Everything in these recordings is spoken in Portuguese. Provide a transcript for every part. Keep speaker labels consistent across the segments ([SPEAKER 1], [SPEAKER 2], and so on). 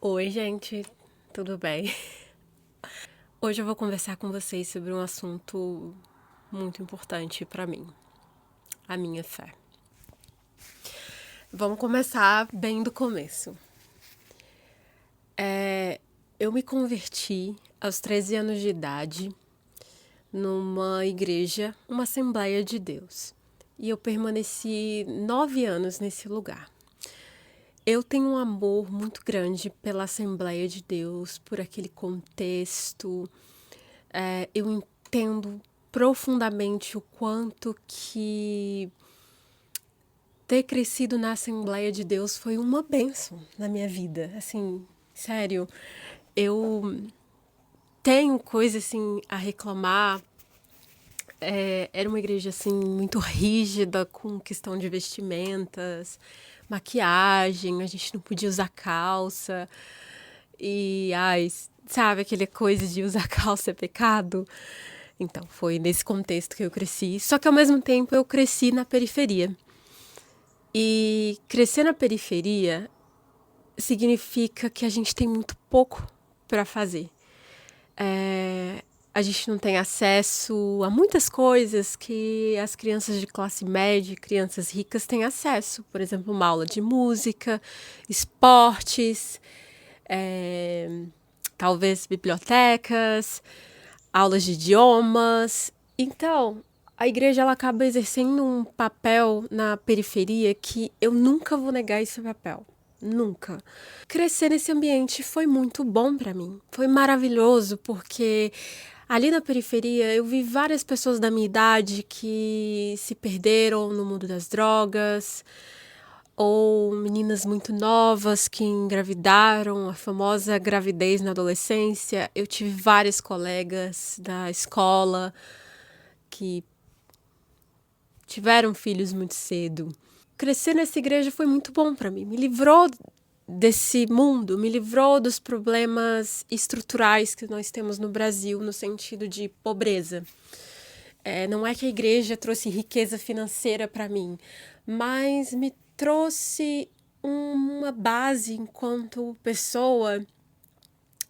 [SPEAKER 1] Oi, gente, tudo bem? Hoje eu vou conversar com vocês sobre um assunto muito importante para mim, a minha fé. Vamos começar bem do começo. Eu me converti aos 13 anos de idade numa igreja, uma Assembleia de Deus. E eu permaneci 9 anos nesse lugar. Eu tenho um amor muito grande pela Assembleia de Deus, por aquele contexto. Eu entendo profundamente o quanto que ter crescido na Assembleia de Deus foi uma bênção na minha vida. Assim, sério, eu tenho coisa assim a reclamar. Era uma igreja assim muito rígida com questão de vestimentas, maquiagem, a gente não podia usar calça. E ai, sabe aquele coisa de usar calça é pecado? Então, foi nesse contexto que eu cresci. Só que ao mesmo tempo eu cresci na periferia. E crescer na periferia significa que a gente tem muito pouco para fazer. A gente não tem acesso a muitas coisas que as crianças de classe média, crianças ricas têm acesso. Por exemplo, uma aula de música, esportes, talvez bibliotecas, aulas de idiomas. Então, a igreja ela acaba exercendo um papel na periferia que eu nunca vou negar esse papel. Nunca. Crescer nesse ambiente foi muito bom para mim. Foi maravilhoso porque ali na periferia eu vi várias pessoas da minha idade que se perderam no mundo das drogas, ou meninas muito novas que engravidaram, a famosa gravidez na adolescência. Eu tive várias colegas da escola que tiveram filhos muito cedo. Crescer nessa igreja foi muito bom para mim, me livrou desse mundo, me livrou dos problemas estruturais que nós temos no Brasil, no sentido de pobreza. Não é que a igreja trouxe riqueza financeira para mim, mas me trouxe uma base enquanto pessoa,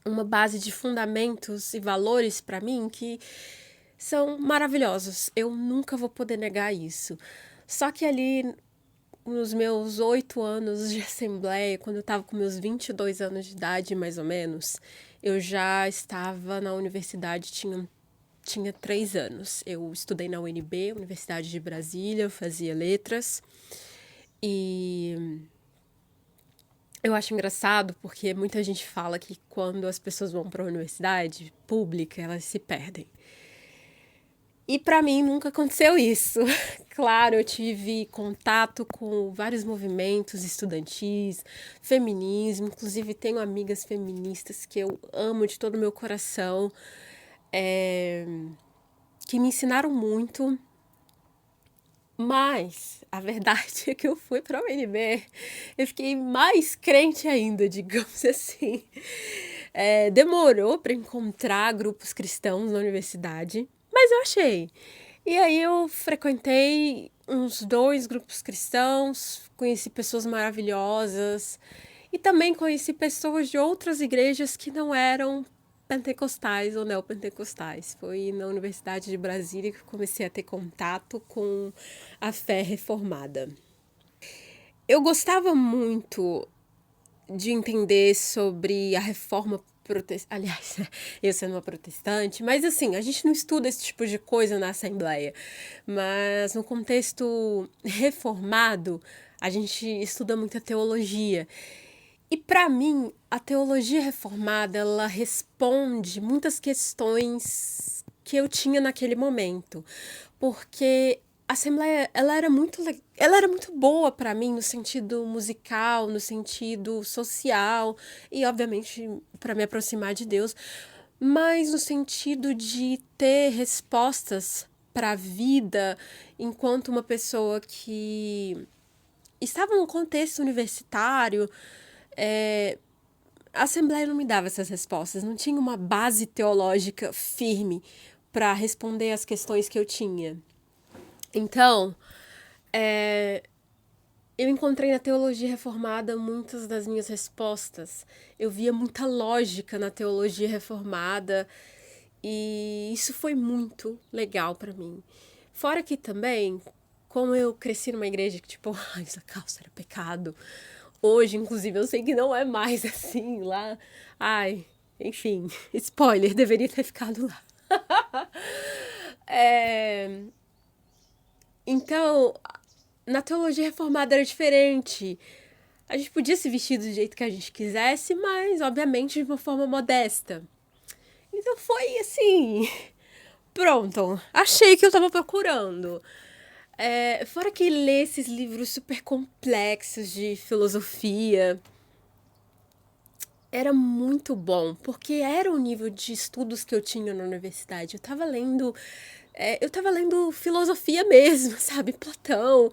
[SPEAKER 1] uma base de fundamentos e valores para mim que são maravilhosos. Eu nunca vou poder negar isso. Só que ali, nos meus 8 anos de assembleia, quando eu estava com meus 22 anos de idade, mais ou menos, eu já estava na universidade, tinha 3 anos. Eu estudei na UNB, Universidade de Brasília, eu fazia letras. E eu acho engraçado porque muita gente fala que quando as pessoas vão para a universidade pública, elas se perdem. E para mim nunca aconteceu isso. Claro, eu tive contato com vários movimentos estudantis, feminismo, inclusive tenho amigas feministas que eu amo de todo o meu coração, que me ensinaram muito. Mas a verdade é que eu fui para a UNB, eu fiquei mais crente ainda, digamos assim. Demorou para encontrar grupos cristãos na universidade, mas eu achei. E aí eu frequentei uns 2 grupos cristãos, conheci pessoas maravilhosas e também conheci pessoas de outras igrejas que não eram pentecostais ou neopentecostais. Foi na Universidade de Brasília que eu comecei a ter contato com a fé reformada. Eu gostava muito de entender sobre a reforma protestante. Aliás, eu sendo uma protestante, mas assim, a gente não estuda esse tipo de coisa na Assembleia. Mas no contexto reformado, a gente estuda muita teologia. E para mim, a teologia reformada, ela responde muitas questões que eu tinha naquele momento, porque a Assembleia, ela era muito boa para mim no sentido musical, no sentido social e obviamente para me aproximar de Deus, mas no sentido de ter respostas para a vida enquanto uma pessoa que estava num contexto universitário. A Assembleia não me dava essas respostas, não tinha uma base teológica firme para responder as questões que eu tinha. Então, eu encontrei na teologia reformada muitas das minhas respostas. Eu via muita lógica na teologia reformada e isso foi muito legal para mim. Fora que também, como eu cresci numa igreja que tipo, ai, essa calça era pecado. Hoje, inclusive, eu sei que não é mais assim lá. Ai, enfim, spoiler, deveria ter ficado lá. É, então, na teologia reformada era diferente. A gente podia se vestir do jeito que a gente quisesse, mas, obviamente, de uma forma modesta. Então foi assim. Pronto, achei que eu tava procurando. Fora que ler esses livros super complexos de filosofia era muito bom, porque era o nível de estudos que eu tinha na universidade. Eu tava lendo filosofia mesmo, sabe? Platão.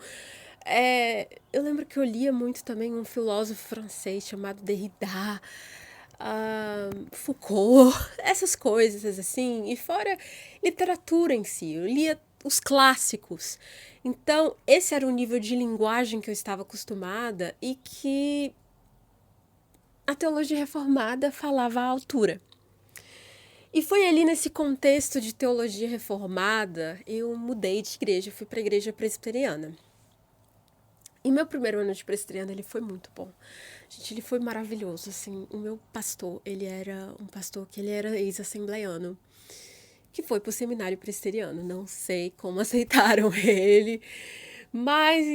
[SPEAKER 1] Eu lembro que eu lia muito também um filósofo francês chamado Derrida, Foucault, essas coisas assim. E fora literatura em si, eu lia os clássicos. Então, esse era o nível de linguagem que eu estava acostumada e que a teologia reformada falava à altura. E foi ali nesse contexto de teologia reformada, eu mudei de igreja, fui para a igreja presbiteriana. E meu primeiro ano de presbiteriana, ele foi muito bom. Gente, ele foi maravilhoso, assim. O meu pastor, ele era um pastor que ele era ex-assembleiano, que foi pro seminário presbiteriano. Não sei como aceitaram ele, mas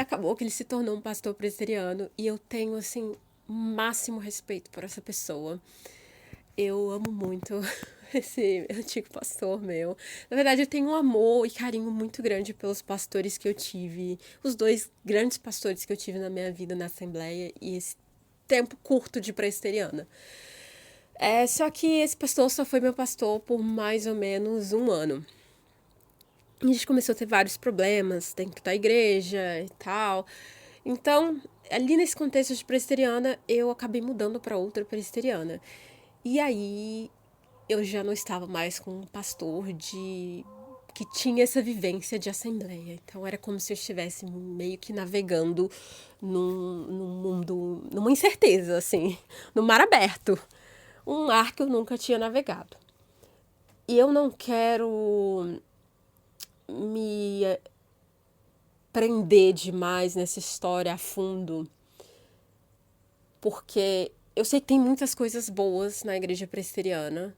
[SPEAKER 1] acabou que ele se tornou um pastor presbiteriano. E eu tenho, assim, máximo respeito por essa pessoa. Eu amo muito esse antigo pastor meu. Na verdade, eu tenho um amor e carinho muito grande pelos pastores que eu tive. Os dois grandes pastores que eu tive na minha vida na Assembleia e esse tempo curto de presbiteriana. Só que esse pastor só foi meu pastor por mais ou menos um ano. A gente começou a ter vários problemas dentro da igreja e tal. Então, ali nesse contexto de presbiteriana, eu acabei mudando para outra presbiteriana. E aí, eu já não estava mais com um pastor que tinha essa vivência de assembleia. Então era como se eu estivesse meio que navegando num mundo, numa incerteza, assim, no mar aberto. Um mar que eu nunca tinha navegado. E eu não quero me prender demais nessa história a fundo, porque eu sei que tem muitas coisas boas na igreja presbiteriana,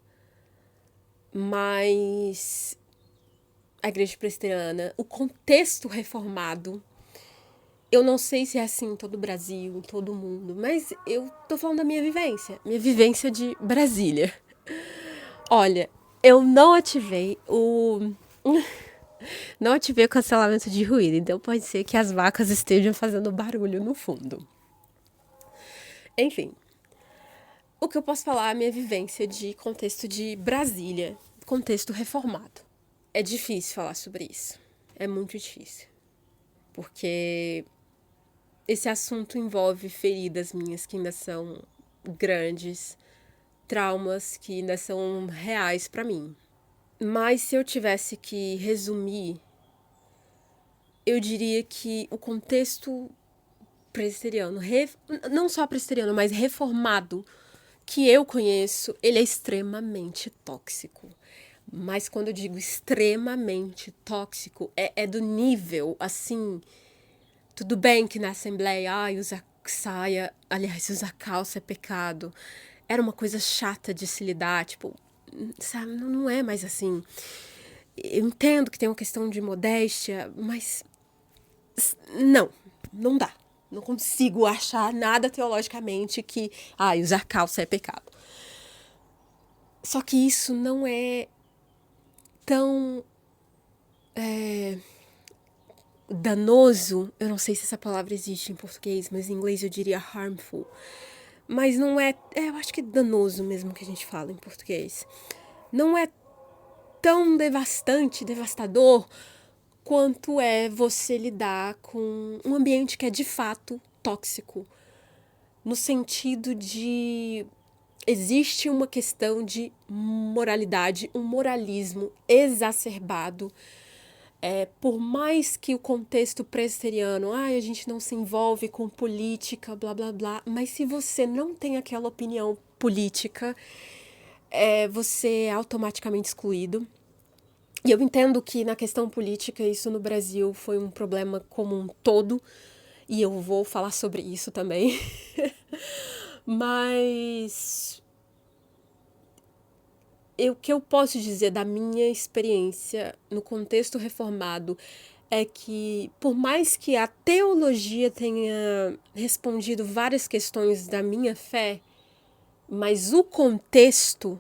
[SPEAKER 1] mas a igreja presbiteriana, o contexto reformado, eu não sei se é assim em todo o Brasil, em todo o mundo, mas eu tô falando da minha vivência de Brasília. Olha, eu não ativei o. Não ativei o cancelamento de ruído, então pode ser que as vacas estejam fazendo barulho no fundo. Enfim, o que eu posso falar é a minha vivência de contexto de Brasília, contexto reformado. É difícil falar sobre isso. É muito difícil. Porque esse assunto envolve feridas minhas que ainda são grandes, traumas que ainda são reais para mim. Mas se eu tivesse que resumir, eu diria que o contexto presbiteriano, não só presbiteriano, mas reformado, que eu conheço, ele é extremamente tóxico. Mas quando eu digo extremamente tóxico, é do nível, assim, tudo bem que na Assembleia, usar saia, aliás, usar calça é pecado. Era uma coisa chata de se lidar, tipo, sabe, não é mais assim. Eu entendo que tem uma questão de modéstia, mas não dá. Não consigo achar nada teologicamente que, usar calça é pecado. Só que isso não é tão danoso, eu não sei se essa palavra existe em português, mas em inglês eu diria harmful. Mas não eu acho que é danoso mesmo que a gente fala em português. Não é tão devastador, quanto é você lidar com um ambiente que é de fato tóxico. No sentido de existe uma questão de moralidade, um moralismo exacerbado, Por mais que o contexto presbiteriano, a gente não se envolve com política, blá blá blá, mas se você não tem aquela opinião política, você é automaticamente excluído. E eu entendo que na questão política isso no Brasil foi um problema como um todo, e eu vou falar sobre isso também. Mas o que eu posso dizer da minha experiência no contexto reformado é que, por mais que a teologia tenha respondido várias questões da minha fé, mas o contexto,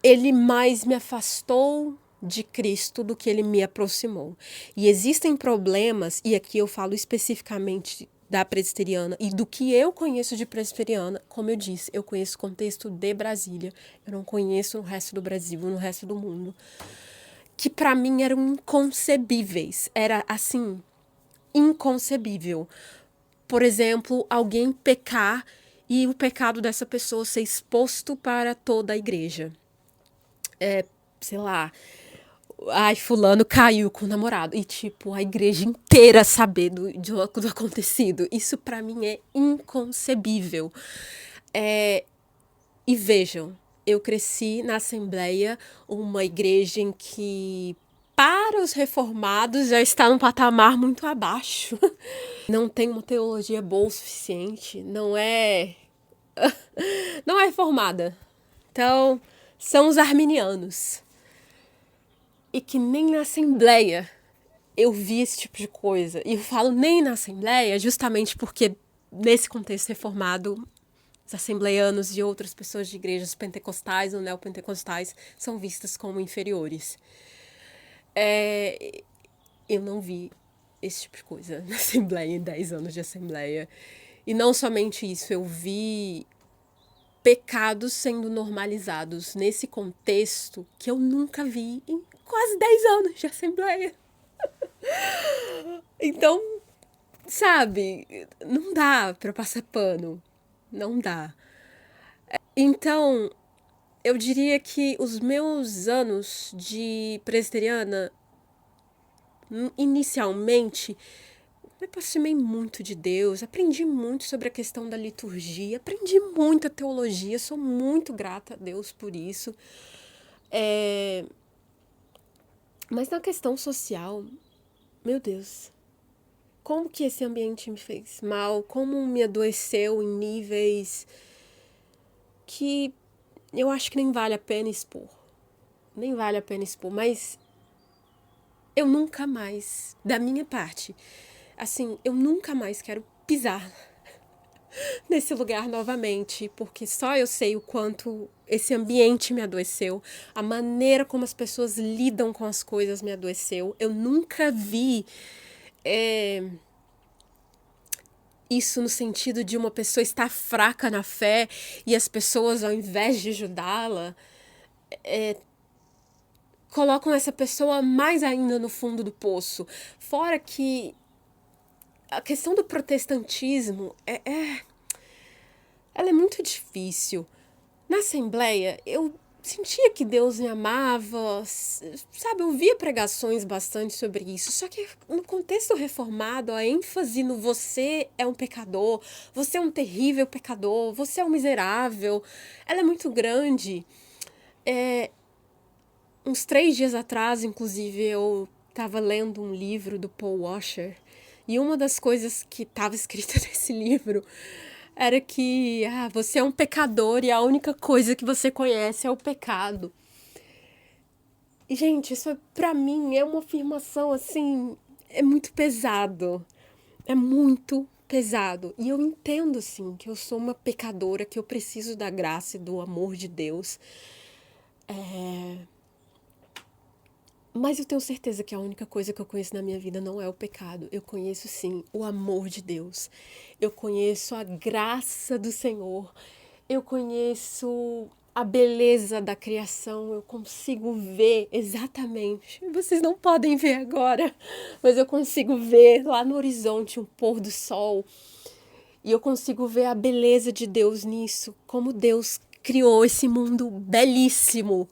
[SPEAKER 1] ele mais me afastou de Cristo do que ele me aproximou. E existem problemas, e aqui eu falo especificamente da presbiteriana e do que eu conheço de presbiteriana. Como eu disse, eu conheço o contexto de Brasília, eu não conheço no resto do Brasil, no resto do mundo, que para mim eram inconcebíveis. Era assim, inconcebível. Por exemplo, alguém pecar e o pecado dessa pessoa ser exposto para toda a igreja. Sei lá, fulano caiu com o namorado. E, tipo, a igreja inteira saber do acontecido. Isso pra mim é inconcebível. E vejam, eu cresci na Assembleia, uma igreja em que, para os reformados, já está num patamar muito abaixo. Não tem uma teologia boa o suficiente. Não é reformada. Então, são os arminianos. E que nem na Assembleia eu vi esse tipo de coisa. E eu falo nem na Assembleia justamente porque, nesse contexto reformado, os assembleianos e outras pessoas de igrejas pentecostais ou neopentecostais são vistas como inferiores. Eu não vi esse tipo de coisa na Assembleia, em 10 anos de Assembleia. E não somente isso, eu vi pecados sendo normalizados nesse contexto que eu nunca vi em quase 10 anos de Assembleia. Então, sabe, não dá pra passar pano. Não dá. Então, eu diria que os meus anos de presbiteriana, inicialmente, me aproximei muito de Deus, aprendi muito sobre a questão da liturgia, aprendi muita teologia, sou muito grata a Deus por isso. Mas na questão social, meu Deus, como que esse ambiente me fez mal, como me adoeceu em níveis que eu acho que nem vale a pena expor. Nem vale a pena expor, mas eu nunca mais, da minha parte, assim, eu nunca mais quero pisar nesse lugar novamente, porque só eu sei o quanto esse ambiente me adoeceu, a maneira como as pessoas lidam com as coisas me adoeceu. Eu nunca vi isso no sentido de uma pessoa estar fraca na fé e as pessoas, ao invés de ajudá-la, colocam essa pessoa mais ainda no fundo do poço. Fora que a questão do protestantismo ela é muito difícil. Na Assembleia, eu sentia que Deus me amava, sabe? Eu via pregações bastante sobre isso. Só que no contexto reformado, a ênfase no você é um pecador, você é um terrível pecador, você é um miserável, ela é muito grande. Uns 3 dias atrás, inclusive, eu estava lendo um livro do Paul Washer, e uma das coisas que estava escrita nesse livro era que você é um pecador e a única coisa que você conhece é o pecado. E, gente, isso pra mim é uma afirmação, assim, é muito pesado. É muito pesado. E eu entendo, sim, que eu sou uma pecadora, que eu preciso da graça e do amor de Deus. Mas eu tenho certeza que a única coisa que eu conheço na minha vida não é o pecado. Eu conheço, sim, o amor de Deus. Eu conheço a graça do Senhor. Eu conheço a beleza da criação. Eu consigo ver exatamente. Vocês não podem ver agora, mas eu consigo ver lá no horizonte um pôr do sol. E eu consigo ver a beleza de Deus nisso. Como Deus criou esse mundo belíssimo.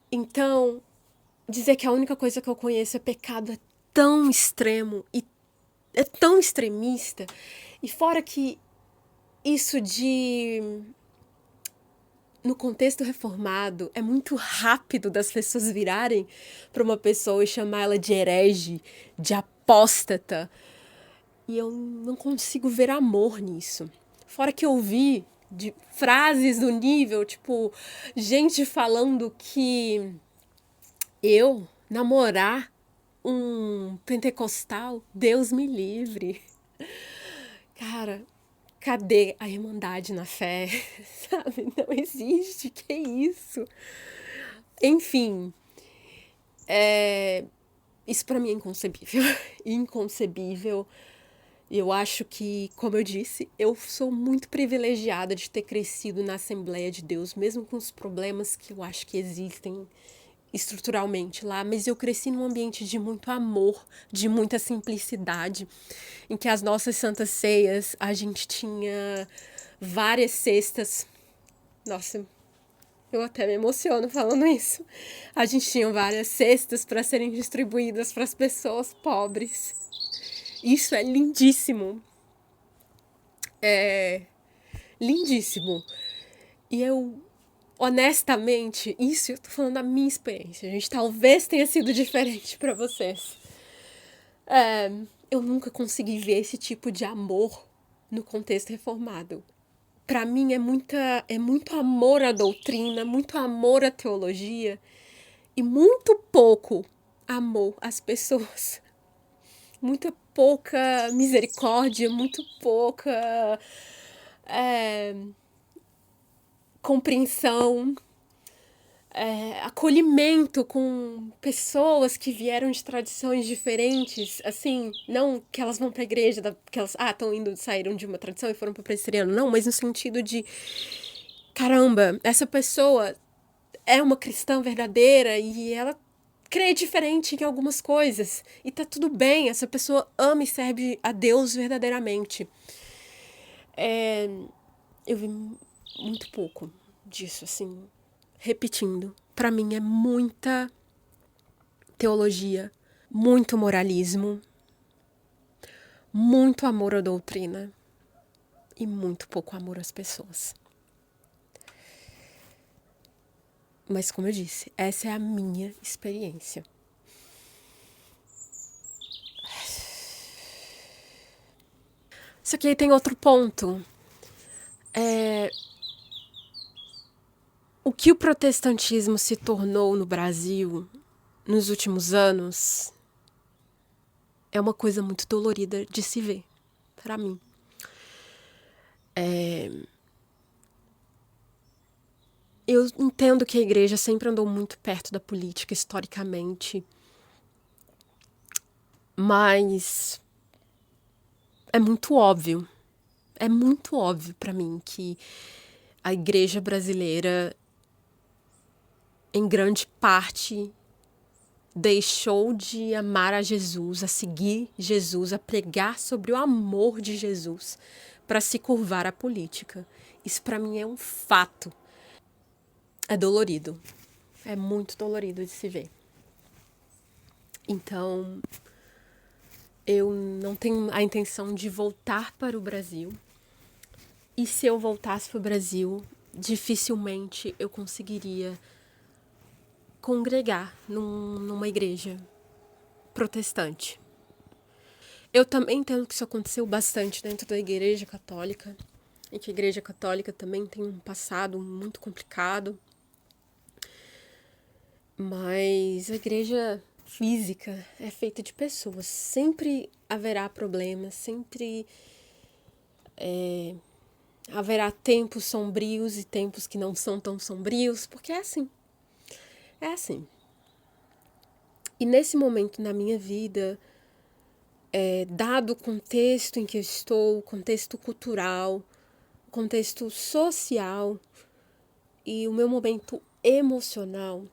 [SPEAKER 1] Então, dizer que a única coisa que eu conheço é pecado é tão extremo e é tão extremista. E fora que isso no contexto reformado, é muito rápido das pessoas virarem para uma pessoa e chamar ela de herege, de apóstata. E eu não consigo ver amor nisso. Fora que eu vi de frases do nível, tipo, gente falando que eu namorar um pentecostal, Deus me livre. Cara, cadê a irmandade na fé? Sabe? Não existe. Que isso? Enfim, isso pra mim é inconcebível. Inconcebível. Eu acho que, como eu disse, eu sou muito privilegiada de ter crescido na Assembleia de Deus, mesmo com os problemas que eu acho que existem estruturalmente lá, mas eu cresci num ambiente de muito amor, de muita simplicidade, em que as nossas santas ceias, a gente tinha várias cestas. Nossa, eu até me emociono falando isso. A gente tinha várias cestas para serem distribuídas para as pessoas pobres. Isso é lindíssimo. É lindíssimo. E eu, honestamente, isso eu tô falando da minha experiência. A gente talvez tenha sido diferente para vocês. Eu nunca consegui ver esse tipo de amor no contexto reformado. Para mim é muito amor à doutrina, muito amor à teologia e muito pouco amor às pessoas. Muita pouca misericórdia, muito pouca compreensão, acolhimento com pessoas que vieram de tradições diferentes, assim, não que elas vão para a igreja, que elas saíram de uma tradição e foram para o presbiteriano, não, mas no sentido de, caramba, essa pessoa é uma cristã verdadeira e ela crê diferente em algumas coisas. E tá tudo bem, essa pessoa ama e serve a Deus verdadeiramente. Eu vi muito pouco disso, assim, repetindo. Pra mim é muita teologia, muito moralismo, muito amor à doutrina e muito pouco amor às pessoas. Mas como eu disse, essa é a minha experiência. Só que aí tem outro ponto. O que o protestantismo se tornou no Brasil nos últimos anos é uma coisa muito dolorida de se ver, para mim. Eu entendo que a igreja sempre andou muito perto da política historicamente, mas é muito óbvio para mim que a igreja brasileira, em grande parte, deixou de amar a Jesus, a seguir Jesus, a pregar sobre o amor de Jesus para se curvar à política. Isso para mim é um fato. É dolorido. É muito dolorido de se ver. Então, eu não tenho a intenção de voltar para o Brasil. E se eu voltasse para o Brasil, dificilmente eu conseguiria congregar numa igreja protestante. Eu também entendo que isso aconteceu bastante dentro da igreja católica, e que a igreja católica também tem um passado muito complicado. Mas a igreja física é feita de pessoas. Sempre haverá problemas, sempre haverá tempos sombrios e tempos que não são tão sombrios, porque é assim. É assim. E nesse momento na minha vida, dado o contexto em que eu estou, o contexto cultural, o contexto social e o meu momento emocional,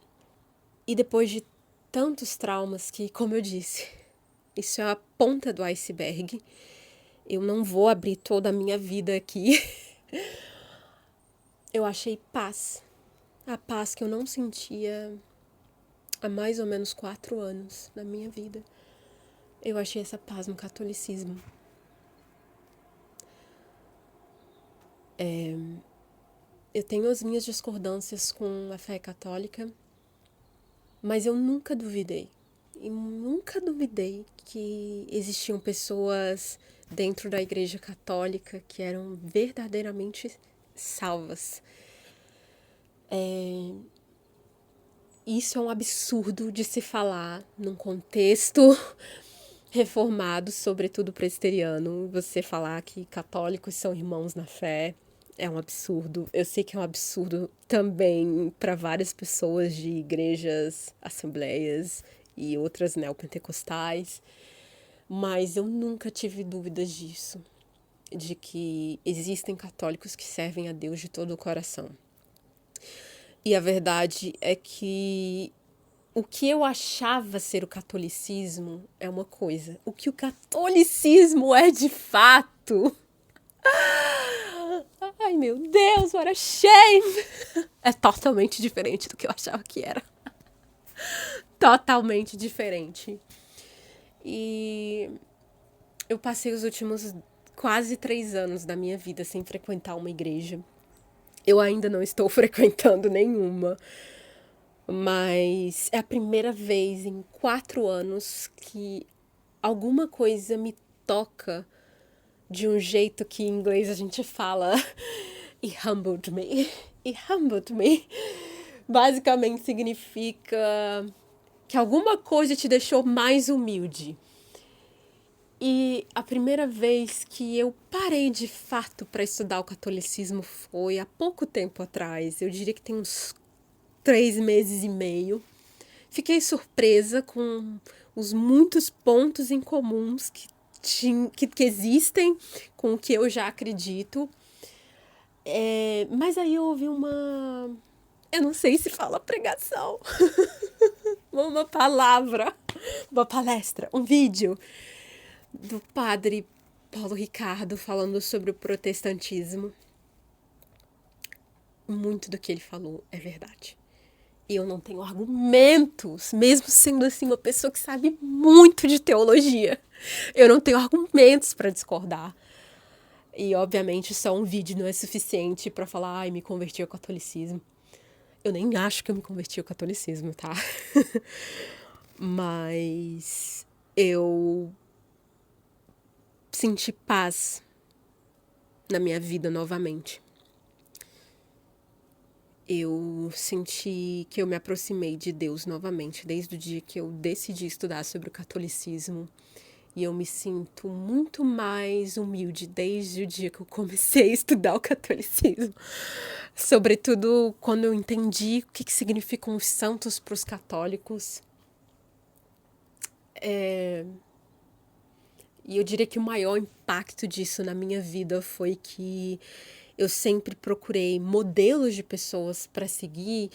[SPEAKER 1] e depois de tantos traumas que, como eu disse, isso é a ponta do iceberg, eu não vou abrir toda a minha vida aqui. Eu achei paz. A paz que eu não sentia há mais ou menos 4 anos na minha vida, eu achei essa paz no catolicismo. Eu tenho as minhas discordâncias com a fé católica, mas eu nunca duvidei. E nunca duvidei que existiam pessoas dentro da Igreja Católica que eram verdadeiramente salvas. Isso é um absurdo de se falar num contexto reformado, sobretudo presbiteriano. Você falar que católicos são irmãos na fé é um absurdo. Eu sei que é um absurdo também para várias pessoas de igrejas, assembleias e outras neopentecostais, mas eu nunca tive dúvidas disso, de que existem católicos que servem a Deus de todo o coração. E a verdade é que o que eu achava ser o catolicismo é uma coisa. O que o catolicismo é de fato. Ai, meu Deus, what a shame! É totalmente diferente do que eu achava que era. Totalmente diferente. E eu passei os últimos quase 3 anos da minha vida sem frequentar uma igreja. Eu ainda não estou frequentando nenhuma. Mas é a primeira vez em 4 anos que alguma coisa me toca de um jeito que em inglês a gente fala "It humbled me". It humbled me. Basicamente significa que alguma coisa te deixou mais humilde. E a primeira vez que eu parei de fato para estudar o catolicismo foi há pouco tempo atrás. Eu diria que tem uns 3 meses e meio. Fiquei surpresa com os muitos pontos em comuns que existem com o que eu já acredito. Mas aí eu ouvi uma... Eu não sei se fala pregação. Uma palavra, uma palestra, um vídeo do padre Paulo Ricardo falando sobre o protestantismo. Muito do que ele falou é verdade. E eu não tenho argumentos, mesmo sendo assim uma pessoa que sabe muito de teologia. Eu não tenho argumentos para discordar. E obviamente só um vídeo não é suficiente para falar, ai, me converti ao catolicismo. Eu nem acho que eu me converti ao catolicismo, tá? Mas eu senti paz na minha vida novamente. Eu senti que eu me aproximei de Deus novamente, desde o dia que eu decidi estudar sobre o catolicismo. E eu me sinto muito mais humilde desde o dia que eu comecei a estudar o catolicismo. Sobretudo quando eu entendi o que significam os santos para os católicos. E eu diria que o maior impacto disso na minha vida foi que eu sempre procurei modelos de pessoas para seguir,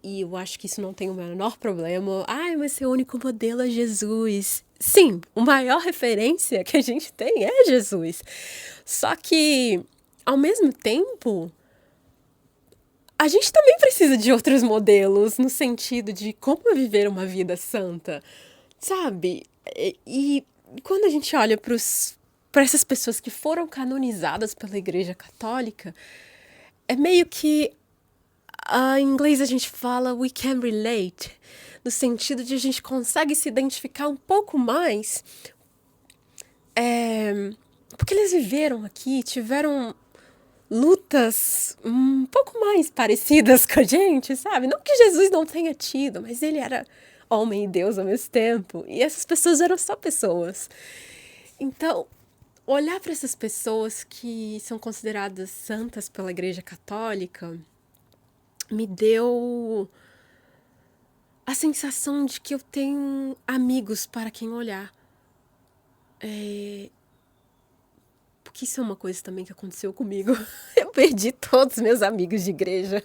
[SPEAKER 1] e eu acho que isso não tem o menor problema. Ai, mas seu único modelo é Jesus. Sim, a maior referência que a gente tem é Jesus. Só que, ao mesmo tempo, a gente também precisa de outros modelos no sentido de como viver uma vida santa, sabe? E quando a gente olha para essas pessoas que foram canonizadas pela Igreja Católica, é meio que, em inglês a gente fala we can relate, no sentido de a gente consegue se identificar um pouco mais, porque eles viveram aqui, tiveram lutas um pouco mais parecidas com a gente, sabe? Não que Jesus não tenha tido, mas ele era homem e Deus ao mesmo tempo. E essas pessoas eram só pessoas. Então, olhar para essas pessoas que são consideradas santas pela Igreja Católica me deu a sensação de que eu tenho amigos para quem olhar. Porque isso é uma coisa também que aconteceu comigo. Eu perdi todos os meus amigos de igreja.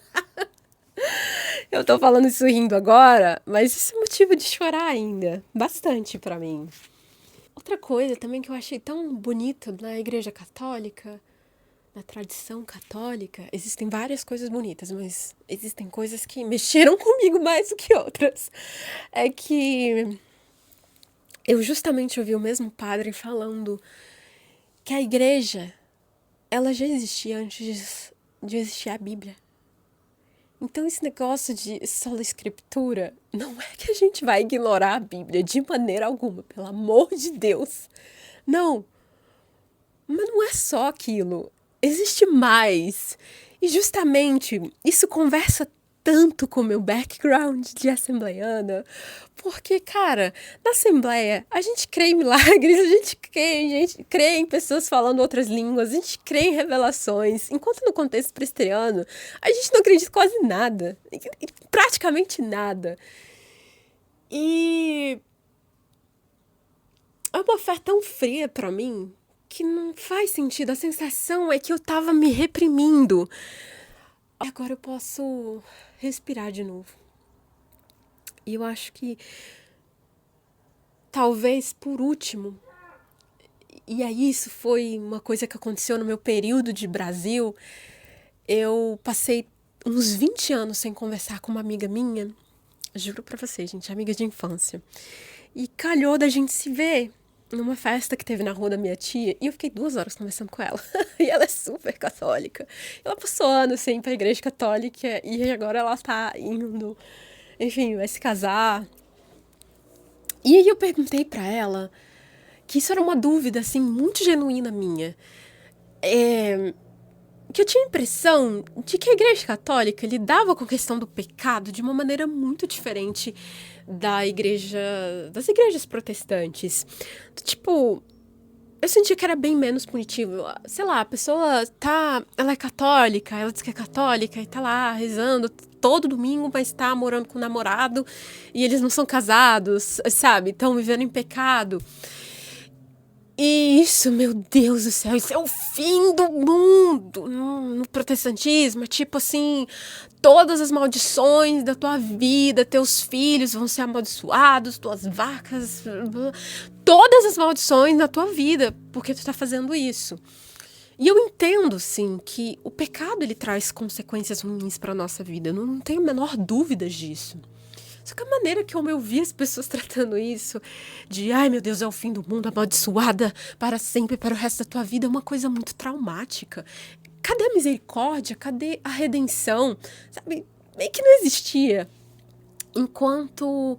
[SPEAKER 1] Eu tô falando isso rindo agora, mas isso é motivo de chorar ainda. Bastante pra mim. Outra coisa também que eu achei tão bonita na Igreja Católica na tradição católica, existem várias coisas bonitas, mas existem coisas que mexeram comigo mais do que outras. É que eu justamente ouvi o mesmo padre falando que a igreja, ela já existia antes de existir a Bíblia. Então esse negócio de sola escritura, não é que a gente vai ignorar a Bíblia de maneira alguma, pelo amor de Deus. Não. Mas não é só aquilo. Existe mais. E justamente isso conversa tanto com o meu background de assembleiana, porque, cara, na Assembleia a gente crê em milagres, a gente crê em pessoas falando outras línguas, a gente crê em revelações, enquanto no contexto presbiteriano a gente não acredita em quase nada, praticamente nada. E é uma fé tão fria pra mim que não faz sentido. A sensação é que eu tava me reprimindo. Agora eu posso respirar de novo. E eu acho que, talvez por último, e aí isso foi uma coisa que aconteceu no meu período de Brasil, eu passei uns 20 anos sem conversar com uma amiga minha, juro pra vocês, gente, amiga de infância. E calhou da gente se ver numa festa que teve na rua da minha tia, e eu fiquei 2 horas conversando com ela. E ela é super católica. Ela passou anos sem ir pra igreja católica, e agora ela tá indo, enfim, vai se casar. E aí eu perguntei pra ela, que isso era uma dúvida, assim, muito genuína minha. Que eu tinha a impressão de que a igreja católica lidava com a questão do pecado de uma maneira muito diferente das igrejas protestantes. Tipo, eu sentia que era bem menos punitivo. Sei lá, a pessoa ela é católica, ela diz que é católica e tá lá rezando todo domingo, mas tá morando com o namorado e eles não são casados, sabe? Estão vivendo em pecado. E isso, meu Deus do céu, isso é o fim do mundo no protestantismo. É tipo assim, todas as maldições da tua vida, teus filhos vão ser amaldiçoados, tuas vacas, todas as maldições da tua vida, porque tu tá fazendo isso. E eu entendo, sim, que o pecado ele traz consequências ruins pra nossa vida, eu não tenho a menor dúvida disso. Só que a maneira que eu vi as pessoas tratando isso, de ai meu Deus, é o fim do mundo, amaldiçoada para sempre, para o resto da tua vida, é uma coisa muito traumática. Cadê a misericórdia? Cadê a redenção? Sabe, meio que não existia. Enquanto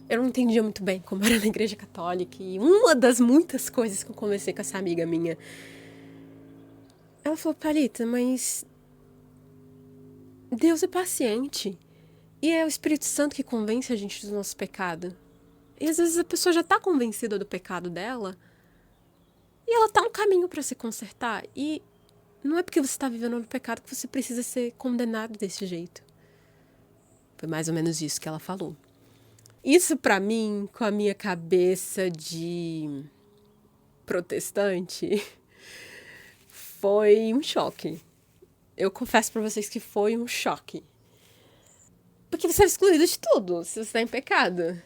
[SPEAKER 1] eu não entendia muito bem como era na igreja católica, e uma das muitas coisas que eu conversei com essa amiga minha, ela falou, Thalita, mas Deus é paciente. E é o Espírito Santo que convence a gente do nosso pecado. E às vezes a pessoa já tá convencida do pecado dela e ela tá no caminho para se consertar. E não é porque você tá vivendo no pecado que você precisa ser condenado desse jeito. Foi mais ou menos isso que ela falou. Isso pra mim, com a minha cabeça de protestante, foi um choque. Eu confesso pra vocês que foi um choque. Porque você é excluído de tudo se você está em pecado.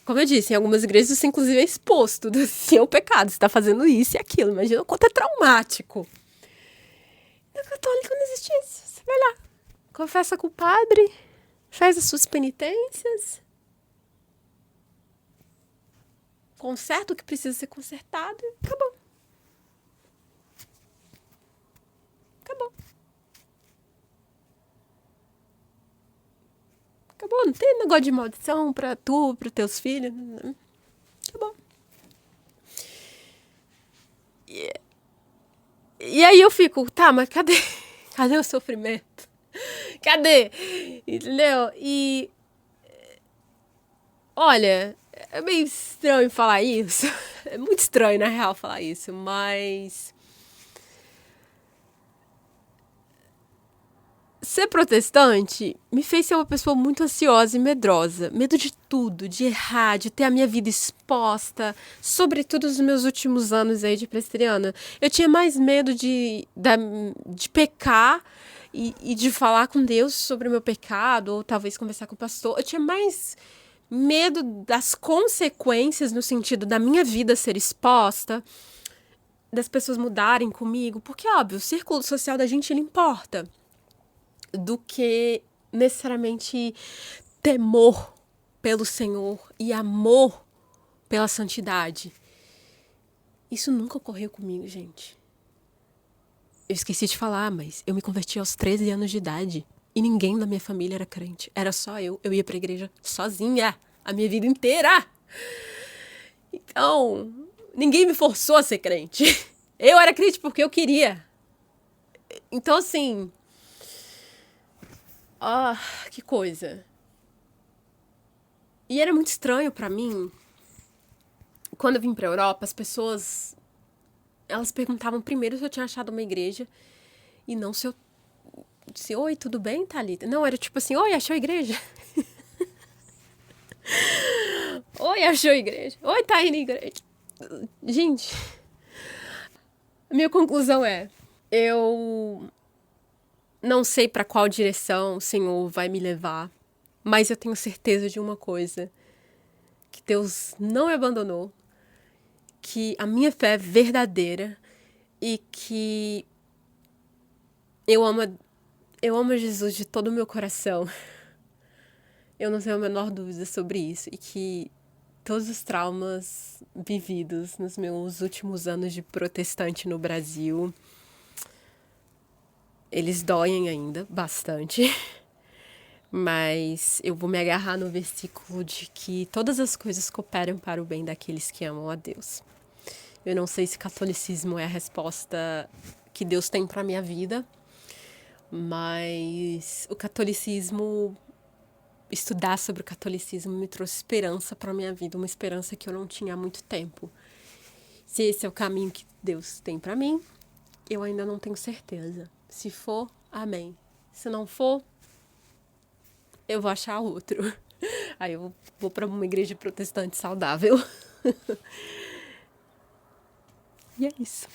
[SPEAKER 1] Como eu disse, em algumas igrejas você inclusive é exposto do seu pecado. Você está fazendo isso e aquilo. Imagina o quanto é traumático. Na católica não existe isso. Você vai lá, confessa com o padre, faz as suas penitências, conserta o que precisa ser consertado e acabou. Acabou. Acabou, não tem negócio de maldição pra tu, pros teus filhos. Acabou. E aí eu fico, tá, mas cadê? Cadê o sofrimento? Cadê? Entendeu? E olha, é meio estranho falar isso. É muito estranho, na real, falar isso, mas ser protestante me fez ser uma pessoa muito ansiosa e medrosa. Medo de tudo, de errar, de ter a minha vida exposta. Sobretudo nos meus últimos anos aí de presbiteriana. Eu tinha mais medo de pecar e de falar com Deus sobre o meu pecado, ou talvez conversar com o pastor. Eu tinha mais medo das consequências no sentido da minha vida ser exposta das pessoas mudarem comigo, porque, óbvio, o círculo social da gente, ele importa, do que necessariamente temor pelo Senhor e amor pela santidade. Isso nunca ocorreu comigo, gente. Eu esqueci de falar, mas eu me converti aos 13 anos de idade e ninguém da minha família era crente. Era só eu. Eu ia pra igreja sozinha a minha vida inteira. Então, ninguém me forçou a ser crente. Eu era crente porque eu queria. Então, assim... que coisa. E era muito estranho pra mim. Quando eu vim pra Europa, as pessoas... Elas perguntavam primeiro se eu tinha achado uma igreja. E não se eu... disse, oi, tudo bem, Thalita? Não, era tipo assim, oi, achou a igreja? Oi, achou a igreja? Oi, tá indo na igreja? Gente, a minha conclusão é... Eu não sei pra qual direção o Senhor vai me levar. Mas eu tenho certeza de uma coisa. Que Deus não me abandonou. Que a minha fé é verdadeira. E que eu amo Jesus de todo o meu coração. Eu não tenho a menor dúvida sobre isso. E que todos os traumas vividos nos meus últimos anos de protestante no Brasil, eles doem ainda bastante. Mas eu vou me agarrar no versículo de que todas as coisas cooperam para o bem daqueles que amam a Deus. Eu não sei se catolicismo é a resposta que Deus tem para minha vida, mas o catolicismo, estudar sobre o catolicismo me trouxe esperança para minha vida, uma esperança que eu não tinha há muito tempo. Se esse é o caminho que Deus tem para mim, eu ainda não tenho certeza. Se for, amém. Se não for, eu vou achar outro. Aí eu vou para uma igreja protestante saudável. E é isso.